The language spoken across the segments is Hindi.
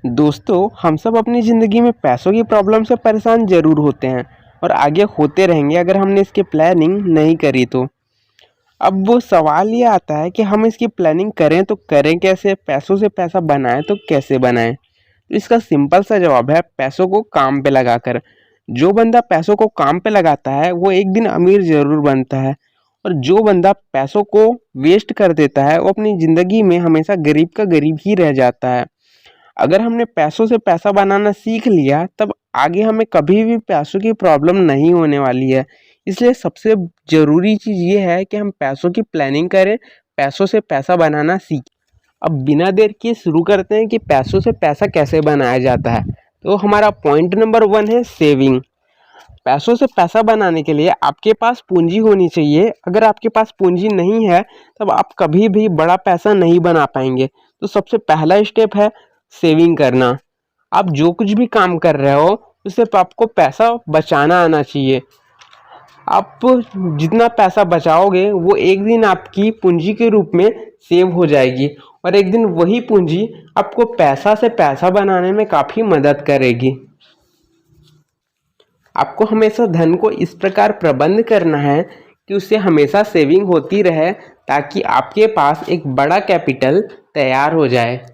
दोस्तों, हम सब अपनी ज़िंदगी में पैसों की प्रॉब्लम से परेशान ज़रूर होते हैं और आगे होते रहेंगे अगर हमने इसकी प्लानिंग नहीं करी तो। अब वो सवाल ये आता है कि हम इसकी प्लानिंग करें तो करें कैसे, पैसों से पैसा बनाएं तो कैसे बनाएं। तो इसका सिंपल सा जवाब है पैसों को काम पे लगाकर। जो बंदा पैसों को काम पे लगाता है वो एक दिन अमीर ज़रूर बनता है, और जो बंदा पैसों को वेस्ट कर देता है वो अपनी ज़िंदगी में हमेशा गरीब का गरीब ही रह जाता है। अगर हमने पैसों से पैसा बनाना सीख लिया तब आगे हमें कभी भी पैसों की प्रॉब्लम नहीं होने वाली है। इसलिए सबसे ज़रूरी चीज़ ये है कि हम पैसों की प्लानिंग करें, पैसों से पैसा बनाना सीखें। अब बिना देर किए शुरू करते हैं कि पैसों से पैसा कैसे बनाया जाता है। तो हमारा पॉइंट नंबर 1 है सेविंग। पैसों से पैसा बनाने के लिए आपके पास पूंजी होनी चाहिए। अगर आपके पास पूंजी नहीं है तब आप कभी भी बड़ा पैसा नहीं बना पाएंगे। तो सबसे पहला स्टेप है सेविंग करना। आप जो कुछ भी काम कर रहे हो उससे आपको पैसा बचाना आना चाहिए। आप जितना पैसा बचाओगे वो एक दिन आपकी पूंजी के रूप में सेव हो जाएगी, और एक दिन वही पूंजी आपको पैसा से पैसा बनाने में काफ़ी मदद करेगी। आपको हमेशा धन को इस प्रकार प्रबंध करना है कि उससे हमेशा सेविंग होती रहे, ताकि आपके पास एक बड़ा कैपिटल तैयार हो जाए।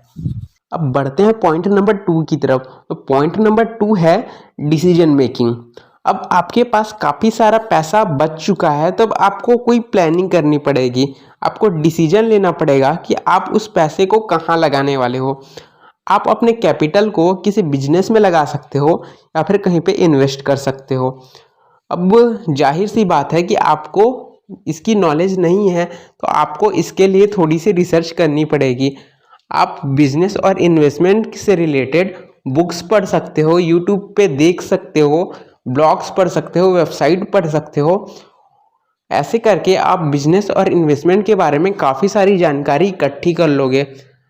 अब बढ़ते हैं पॉइंट नंबर 2 की तरफ। तो पॉइंट नंबर 2 है डिसीजन मेकिंग। अब आपके पास काफ़ी सारा पैसा बच चुका है, तब आपको कोई प्लानिंग करनी पड़ेगी। आपको डिसीजन लेना पड़ेगा कि आप उस पैसे को कहाँ लगाने वाले हो। आप अपने कैपिटल को किसी बिजनेस में लगा सकते हो या फिर कहीं पे इन्वेस्ट कर सकते हो। अब जाहिर सी बात है कि आपको इसकी नॉलेज नहीं है, तो आपको इसके लिए थोड़ी सी रिसर्च करनी पड़ेगी। आप बिजनेस और इन्वेस्टमेंट से रिलेटेड बुक्स पढ़ सकते हो, यूट्यूब पे देख सकते हो, ब्लॉग्स पढ़ सकते हो, वेबसाइट पढ़ सकते हो। ऐसे करके आप बिजनेस और इन्वेस्टमेंट के बारे में काफ़ी सारी जानकारी इकट्ठी कर लोगे।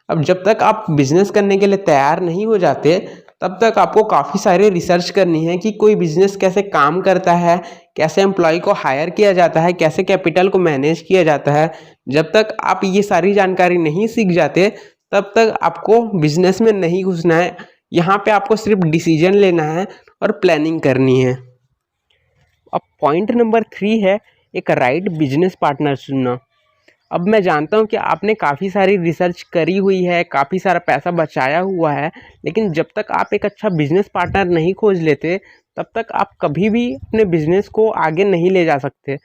अब जब तक आप बिजनेस करने के लिए तैयार नहीं हो जाते तब तक आपको काफ़ी सारे रिसर्च करनी है कि कोई बिजनेस कैसे काम करता है, कैसे एम्प्लॉय को हायर किया जाता है, कैसे कैपिटल को मैनेज किया जाता है। जब तक आप ये सारी जानकारी नहीं सीख जाते तब तक आपको बिजनेस में नहीं घुसना है। यहाँ पे आपको सिर्फ डिसीजन लेना है और प्लानिंग करनी है। अब पॉइंट नंबर 3 है एक राइट बिजनेस पार्टनर चुनना। अब मैं जानता हूँ कि आपने काफ़ी सारी रिसर्च करी हुई है, काफ़ी सारा पैसा बचाया हुआ है, लेकिन जब तक आप एक अच्छा बिजनेस पार्टनर नहीं खोज लेते तब तक आप कभी भी अपने बिजनेस को आगे नहीं ले जा सकते।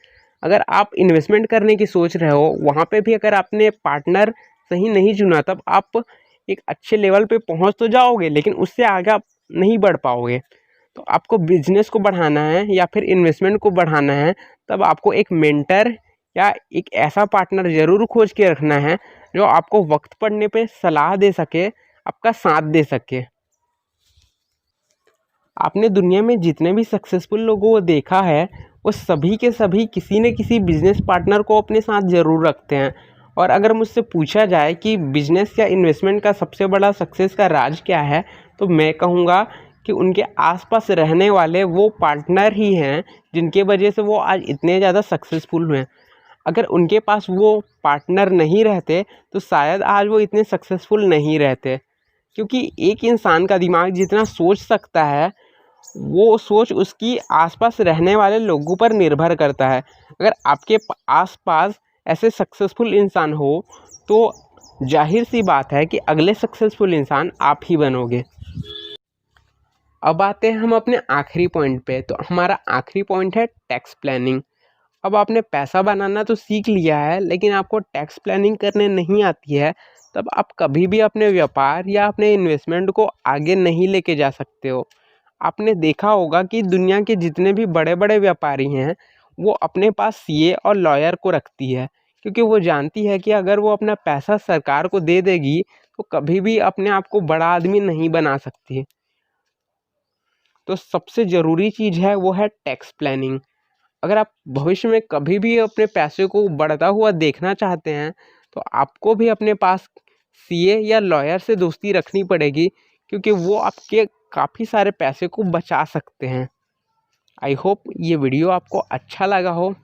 अगर आप इन्वेस्टमेंट करने की सोच रहे हो, वहाँ पे भी अगर आपने पार्टनर सही नहीं चुना तब आप एक अच्छे लेवल पे पहुँच तो जाओगे, लेकिन उससे आगे आप नहीं बढ़ पाओगे। तो आपको बिजनेस को बढ़ाना है या फिर इन्वेस्टमेंट को बढ़ाना है, तब आपको एक मेंटर या एक ऐसा पार्टनर ज़रूर खोज के रखना है जो आपको वक्त पड़ने पे सलाह दे सके, आपका साथ दे सके। आपने दुनिया में जितने भी सक्सेसफुल लोगों को देखा है वो सभी के सभी किसी न किसी बिजनेस पार्टनर को अपने साथ ज़रूर रखते हैं। और अगर मुझसे पूछा जाए कि बिजनेस या इन्वेस्टमेंट का सबसे बड़ा सक्सेस का राज क्या है, तो मैं कहूँगा कि उनके आसपास रहने वाले वो पार्टनर ही हैं जिनके वजह से वो आज इतने ज़्यादा सक्सेसफुल हुए हैं। अगर उनके पास वो पार्टनर नहीं रहते तो शायद आज वो इतने सक्सेसफुल नहीं रहते। क्योंकि एक इंसान का दिमाग जितना सोच सकता है वो सोच उसकी आसपास रहने वाले लोगों पर निर्भर करता है। अगर आपके आसपास ऐसे सक्सेसफुल इंसान हो तो जाहिर सी बात है कि अगले सक्सेसफुल इंसान आप ही बनोगे। अब आते हैं हम अपने आखिरी पॉइंट पे। तो हमारा आखिरी पॉइंट है टैक्स प्लानिंग। अब आपने पैसा बनाना तो सीख लिया है, लेकिन आपको टैक्स प्लानिंग करने नहीं आती है, तब आप कभी भी अपने व्यापार या अपने इन्वेस्टमेंट को आगे नहीं लेके जा सकते हो। आपने देखा होगा कि दुनिया के जितने भी बड़े बड़े व्यापारी हैं वो अपने पास सीए और लॉयर को रखती है, क्योंकि वो जानती है कि अगर वो अपना पैसा सरकार को दे देगी तो कभी भी अपने आप को बड़ा आदमी नहीं बना सकती। तो सबसे ज़रूरी चीज़ है वो है टैक्स प्लानिंग। अगर आप भविष्य में कभी भी अपने पैसे को बढ़ता हुआ देखना चाहते हैं तो आपको भी अपने पास सीए या लॉयर से दोस्ती रखनी पड़ेगी, क्योंकि वो आपके काफ़ी सारे पैसे को बचा सकते हैं। आई होप ये वीडियो आपको अच्छा लगा हो।